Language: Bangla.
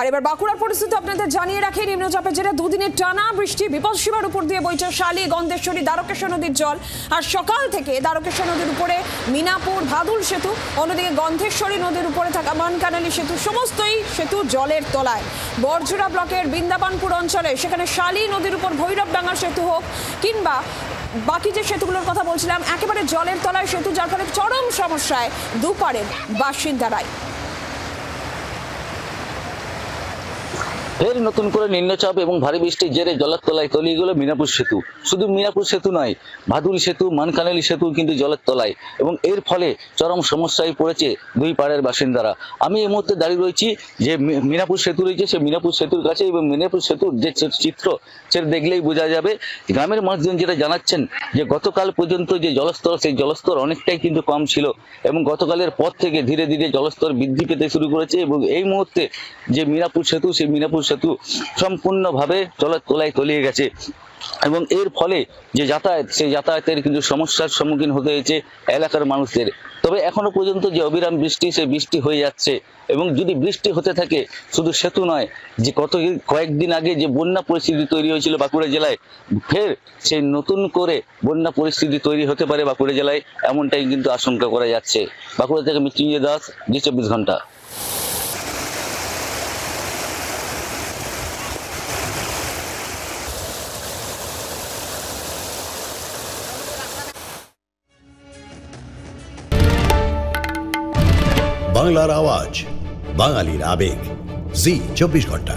আর এবার বাঁকুড়ার পরিস্থিতি আপনাদের জানিয়ে রাখি। নিম্নচাপের জেরে দুদিনের টানা বৃষ্টি, বিপদসীমার উপর দিয়ে বইছে শালি, গন্ধেশ্বরী, দ্বারকেশ্বর নদীর জল। আর সকাল থেকে দ্বারকেশ্বর নদীর উপরে মিনাপুর ভাদুল সেতু, অন্যদিকে গন্ধেশ্বরী নদীর উপরে থাকা মানকানালি সেতু, সমস্তই সেতু জলের তলায়। বরজুড়া ব্লকের বৃন্দাবনপুর অঞ্চলে সেখানে শালি নদীর উপর ভৈরবডাঙ্গা সেতু হোক কিংবা বাকি যে সেতুগুলোর কথা বলছিলাম, একেবারে জলের তলায় সেতু, যার ফলে চরম সমস্যায় দুপারের বাসিন্দারাই। ফের নতুন করে নিম্নচাপ এবং ভারী বৃষ্টির জেরে জলের তলায় তলিয়ে গেল মিনাপুর সেতু। শুধু মিনাপুর সেতু নয়, ভাদুল সেতু, মানকানালি সেতু কিন্তু জলের তলায়, এবং এর ফলে চরম সমস্যায় পড়েছে দুই পাড়ের বাসিন্দারা। আমি এই মুহূর্তে দাঁড়িয়ে রয়েছি যে মিনাপুর সেতু রয়েছে, সে মিনাপুর সেতুর কাছে, এবং মিনাপুর সেতুর যে চিত্র সেটা দেখলেই বোঝা যাবে। গ্রামের মানুষজন যেটা জানাচ্ছেন যে গতকাল পর্যন্ত যে জলস্তর, সেই জলস্তর অনেকটাই কিন্তু কম ছিল, এবং গতকালের পর থেকে ধীরে ধীরে জলস্তর বৃদ্ধি পেতে শুরু করেছে, এবং এই মুহূর্তে যে মিনাপুর সেতু, সেই মিনাপুর সেতু সম্পূর্ণভাবে জলের তলায় তলিয়ে গেছে, এবং এর ফলে যে যাতায়াত, সেই যাতায়াতের কিন্তু সমস্যার সম্মুখীন হতে হয়েছে এলাকার মানুষদের। তবে এখনো পর্যন্ত যে অবিরাম বৃষ্টি, সেই বৃষ্টি হয়ে যাচ্ছে, এবং যদি বৃষ্টি হতে থাকে শুধু সেতু নয়, যে কয়েকদিন আগে যে বন্যা পরিস্থিতি তৈরি হয়েছিল বাঁকুড়া জেলায়, ফের সেই নতুন করে বন্যা পরিস্থিতি তৈরি হতে পারে বাঁকুড়া জেলায়, এমনটাই কিন্তু আশঙ্কা করা যাচ্ছে। বাঁকুড়া থেকে মৃত্যুঞ্জয় দাস, জি 24 ঘন্টা। বাংলার আওয়াজ, বাঙালির আবেগ, জি 24 ঘন্টা।